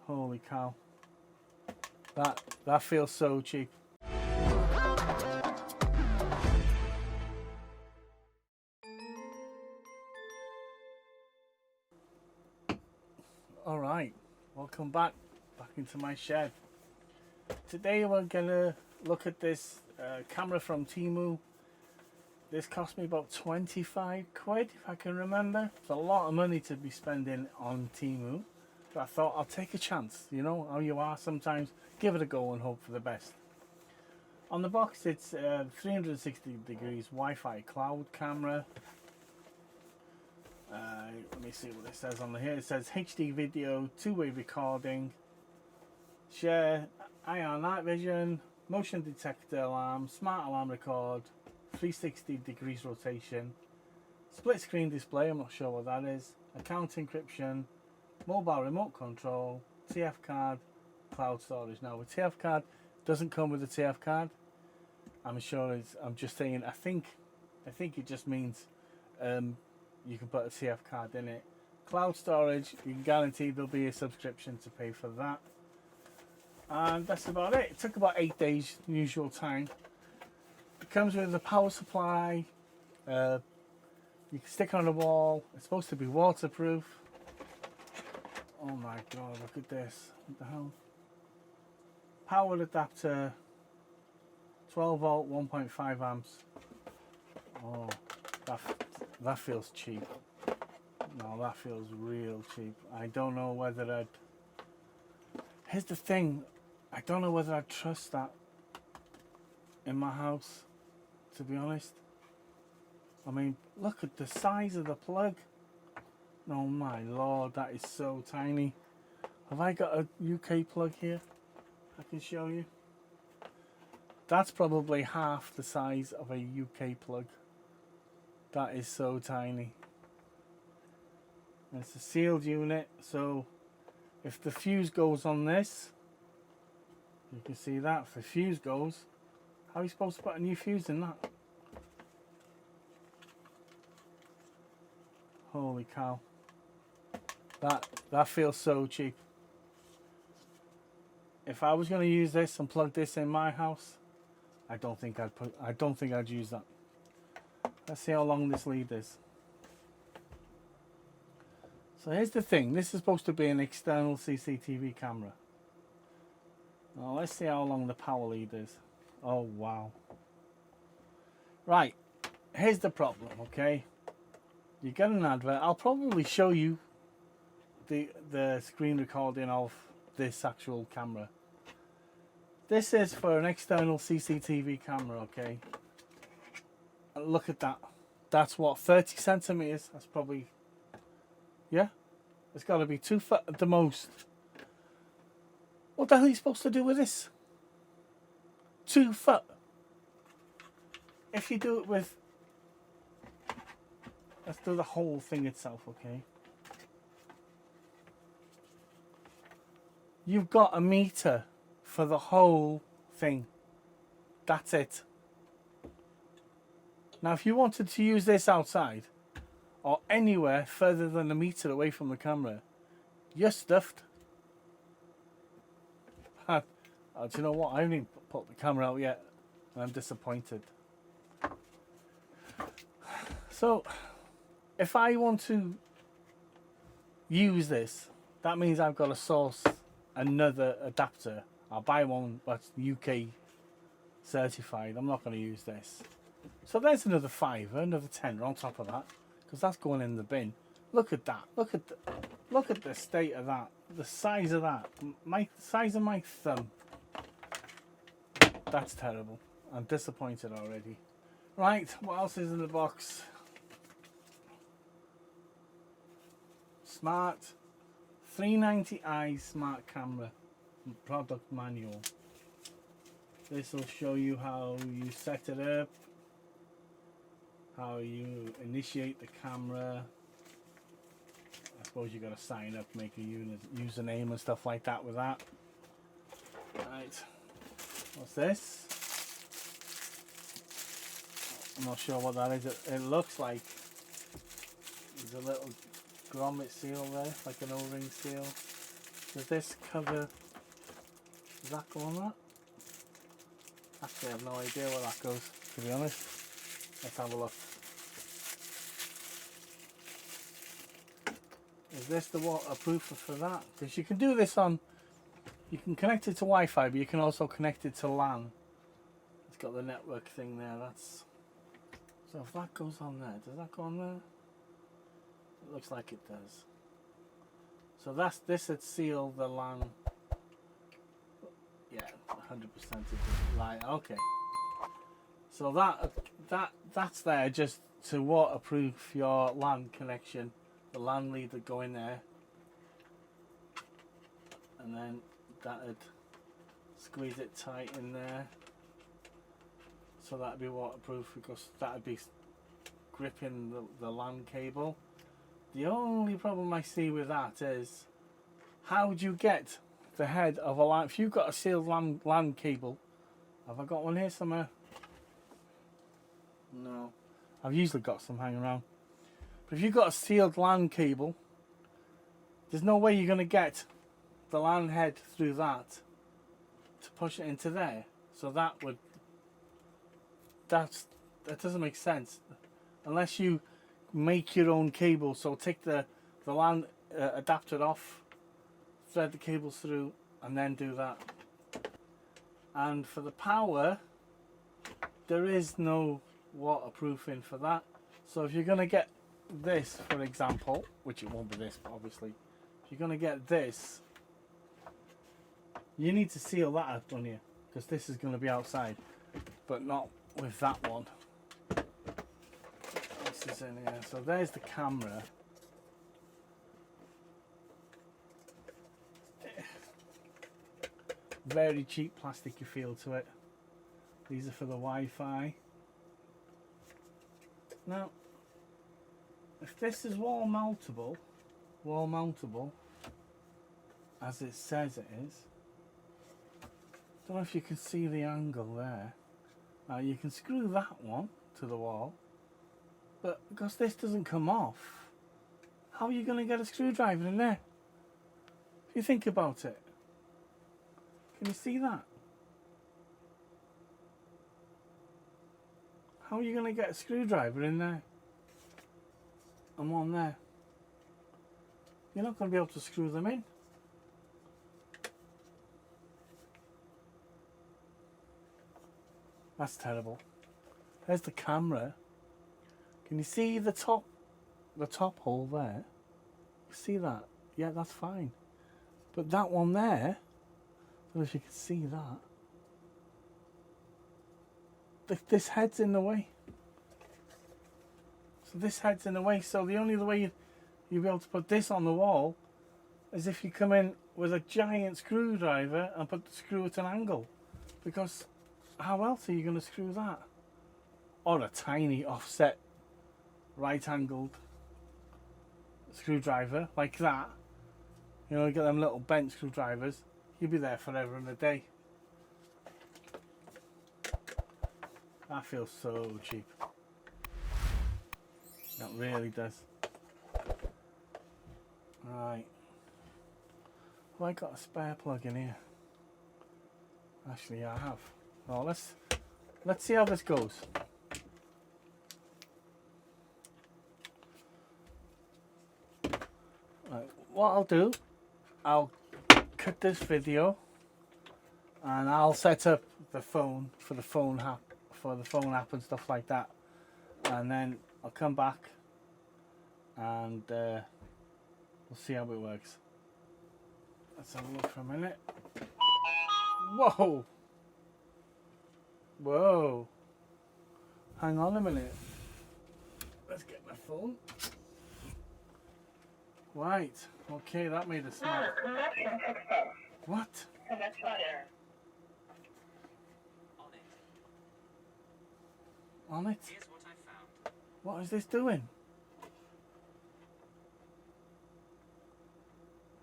Holy cow. That feels so cheap. Alright, welcome back into my shed. Today we're gonna look at this camera from Temu. This cost me about 25 quid if I can remember. It's a lot of money to be spending on Temu, but I thought I'll take a chance. You know how you are sometimes, give it a go and hope for the best. On the box it's 360 degrees Wi-Fi cloud camera. Let me see what it says on here. It says HD video, two-way recording, share, IR night vision, motion detector alarm, smart alarm record, 360 degrees rotation, split screen display, I'm not sure what that is, account encryption, mobile remote control, TF card, cloud storage. Now the TF card doesn't come with a TF card. I'm just saying, I think it just means you can put a TF card in it. Cloud storage, you can guarantee there'll be a subscription to pay for that. And that's about it. It took about 8 days, usual time. It comes with a power supply. You can stick on the wall. It's supposed to be waterproof. Oh my god, look at this. What the hell? Power adapter. 12 volt, 1.5 amps. Oh, that feels cheap. No, that feels real cheap. I don't know whether I'd... Here's the thing. I don't know whether I'd trust that in my house, to be honest. I mean, look at the size of the plug. Oh my lord, that is so tiny. Have I got a UK plug here? I can show you. That's probably half the size of a UK plug. That is so tiny. And it's a sealed unit, so if the fuse goes on this, you can see that. If the fuse goes, how are you supposed to put a new fuse in that? Holy cow. That feels so cheap. If I was going to use this and plug this in my house, I don't think I'd use that. Let's see how long this lead is. So here's the thing. This is supposed to be an external CCTV camera. Now let's see how long the power lead is. Oh wow. Right. Here's the problem, okay? You get an advert. I'll probably show you the screen recording of this actual camera. This is for an external CCTV camera, okay? And look at that. That's what, 30 centimeters? That's probably, yeah? It's got to be 2 foot at the most. What the hell are you supposed to do with this? 2 foot. If you do it with, let's do the whole thing itself, okay? You've got a meter for the whole thing. That's it. Now if you wanted to use this outside or anywhere further than a meter away from the camera, you're stuffed. Do you know what? I haven't even put the camera out yet and I'm disappointed. So if I want to use this, that means I've got to source another adapter. I'll buy one that's UK certified. I'm not going to use this. So there's another £5, another £10 on top of that, because that's going in the bin. Look at that. Look at the state of that. The size of that. My size of my thumb. That's terrible. I'm disappointed already. Right, what else is in the box? Smart 390i smart camera product manual. This will show you how you set it up, how you initiate the camera. I suppose you got to sign up, make a username and stuff like that with that. Right, what's this? I'm not sure what that is. It looks like there's a little grommet seal there, like an O-ring seal. Does this cover? Does that go on that? Actually, I have no idea where that goes, to be honest. Let's have a look. Is this the waterproof for that? Because you can do this on, you can connect it to Wi-Fi, but you can also connect it to LAN. It's got the network thing there. That's so if that goes on there, does that go on there? It looks like it does. So this would seal the LAN. Yeah, 100% it does. Right, okay. So that's there just to waterproof your LAN connection. The LAN lead would go in there, and then that would squeeze it tight in there. So that'd be waterproof because that'd be gripping the LAN cable. The only problem I see with that is, how would you get the head of a LAN? If you've got a sealed LAN cable, have I got one here somewhere? No. I've usually got some hanging around. But if you've got a sealed LAN cable, there's no way you're going to get the LAN head through that to push it into there. So that doesn't make sense unless you make your own cable. So take the LAN adapter off, thread the cables through, and then do that. And for the power, there is no waterproofing for that. So if you're going to get this, for example, which it won't be this, but obviously, if you're going to get this, you need to seal that up, don't you? Because this is going to be outside, but not with that one. This is in here. So there's the camera. Very cheap plasticky feel to it. These are for the Wi-Fi. Now, if this is wall mountable, as it says it is, don't know if you can see the angle there. Now you can screw that one to the wall, but because this doesn't come off, how are you going to get a screwdriver in there? If you think about it, can you see that? How are you going to get a screwdriver in there? And one there. You're not going to be able to screw them in. That's terrible. There's the camera. Can you see the top hole there? You see that? Yeah, that's fine. But that one there, I don't know if you can see that. This head's in the way. So this head's in the way. So the only way you'll be able to put this on the wall is if you come in with a giant screwdriver and put the screw at an angle. Because how else are you going to screw that? Or a tiny offset right-angled screwdriver like that. You know, you get them little bent screwdrivers. You'll be there forever and a day. That feels so cheap. That really does. Right. Have I got a spare plug in here? Actually, yeah, I have. Well, let's see how this goes. Right, what I'll do, I'll cut this video and I'll set up the phone for the phone app and stuff like that, and then I'll come back and we'll see how it works. Let's have a look for a minute. Whoa! Whoa! Hang on a minute. Let's get my phone. Right. Okay, that made a sound. What? On it? Here's what I found. What is this doing?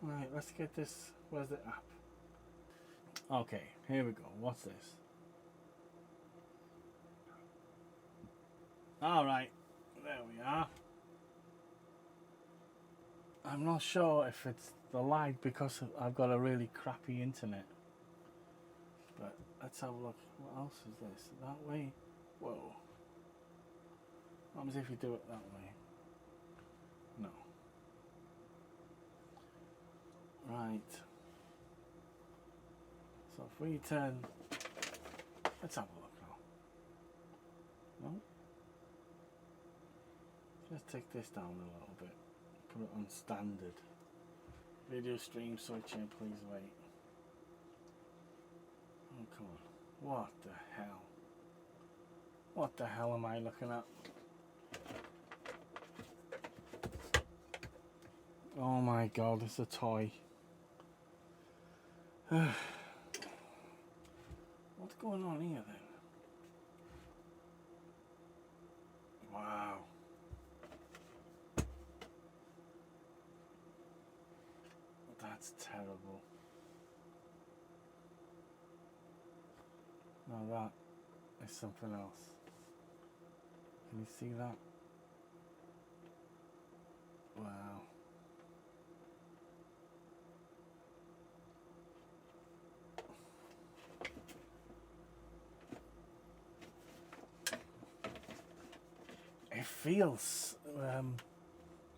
Right, let's get this. Where's the app? Okay, here we go. What's this? Alright, there we are. I'm not sure if it's the lag because I've got a really crappy internet. But let's have a look. What else is this? That way? Whoa. What happens if you do it that way? No. Right. So if we turn... Let's have a look now. No? Let's take this down a little bit. Put it on standard. Video stream switching, please wait. Oh, come on. What the hell? What the hell am I looking at? Oh my god, it's a toy. What's going on here then? Wow. That's terrible. Now that is something else. Can you see that? Wow. It feels,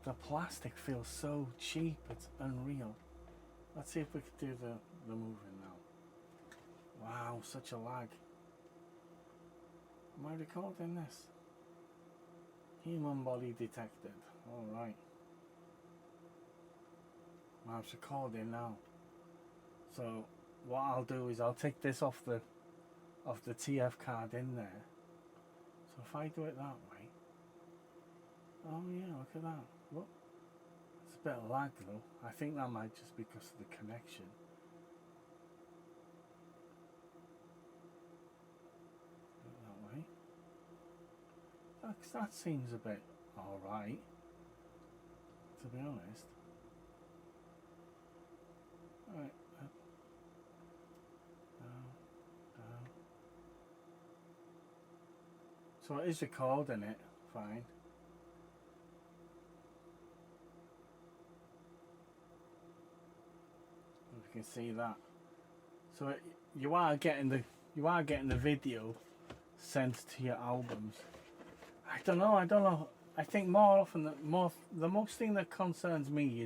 the plastic feels so cheap, it's unreal. Let's see if we can do the moving now. Wow, such a lag. Am I recording this? Human body detected. Alright. Well, it's recording now. So what I'll do is I'll take this off the TF card in there. So if I do it that way. Oh yeah, look at that. Look. It's a bit of lag though. I think that might just be because of the connection. Do it that way. That seems a bit alright, to be honest. Right, up, down, down. So it is recording it, fine. You can see that. So you are getting the video sent to your albums. I don't know. I think more often the most thing that concerns me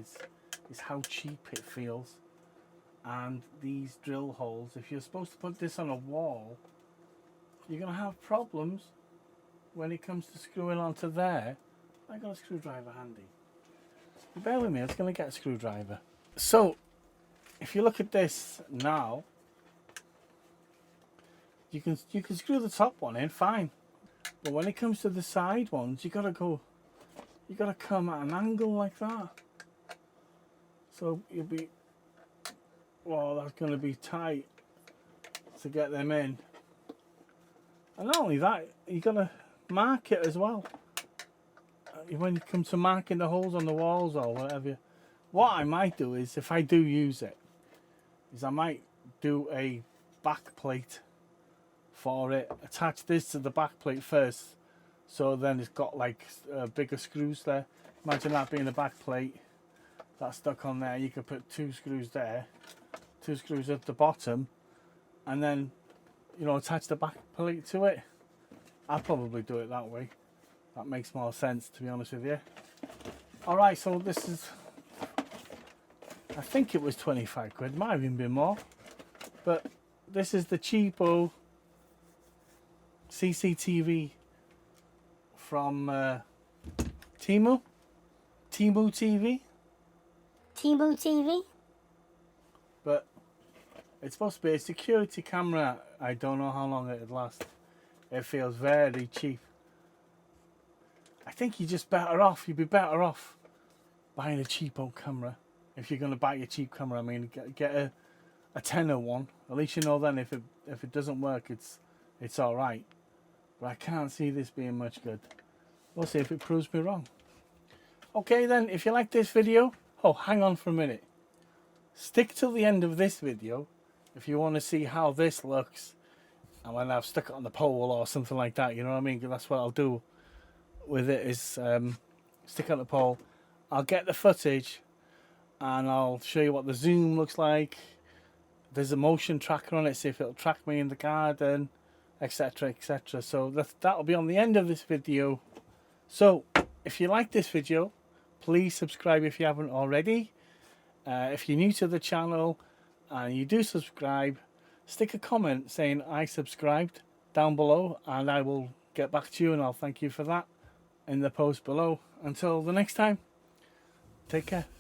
is how cheap it feels. And these drill holes, if you're supposed to put this on a wall, you're gonna have problems when it comes to screwing onto there. I got a screwdriver handy. Bear with me, I was gonna get a screwdriver. So if you look at this now, you can screw the top one in fine, but when it comes to the side ones, you gotta come at an angle like that. So you'll be, well, that's gonna be tight to get them in. And not only that, you gotta mark it as well. When you come to marking the holes on the walls or whatever. What I might do is, if I do use it, is I might do a back plate for it, attach this to the back plate first, so then it's got like bigger screws there. Imagine that being the back plate that's stuck on there. You could put 2 screws there, 2 screws at the bottom, and then, you know, attach the back plate to it. I'd probably do it that way. That makes more sense, to be honest with you. Alright, so this is, I think it was 25 quid, might have even been more, but this is the cheapo CCTV from Temu TV. Temu TV? But it's supposed to be a security camera. I don't know how long it'd last. It feels very cheap. I think you'd be better off buying a cheapo camera. If you're going to buy a cheap camera, I mean, get a tenner one. At least you know then if it doesn't work, it's all right. But I can't see this being much good. We'll see if it proves me wrong. Okay then, if you like this video, oh, hang on for a minute. Stick till the end of this video if you want to see how this looks. And when I've stuck it on the pole or something like that, you know what I mean? That's what I'll do with it, is stick it on the pole. I'll get the footage and I'll show you what the zoom looks like. There's a motion tracker on it, see if it'll track me in the garden, etc, etc. So that'll be on the end of this video. So if you like this video, please subscribe if you haven't already. If you're new to the channel and you do subscribe, stick a comment saying I subscribed down below, and I will get back to you and I'll thank you for that in the post below. Until the next time, take care.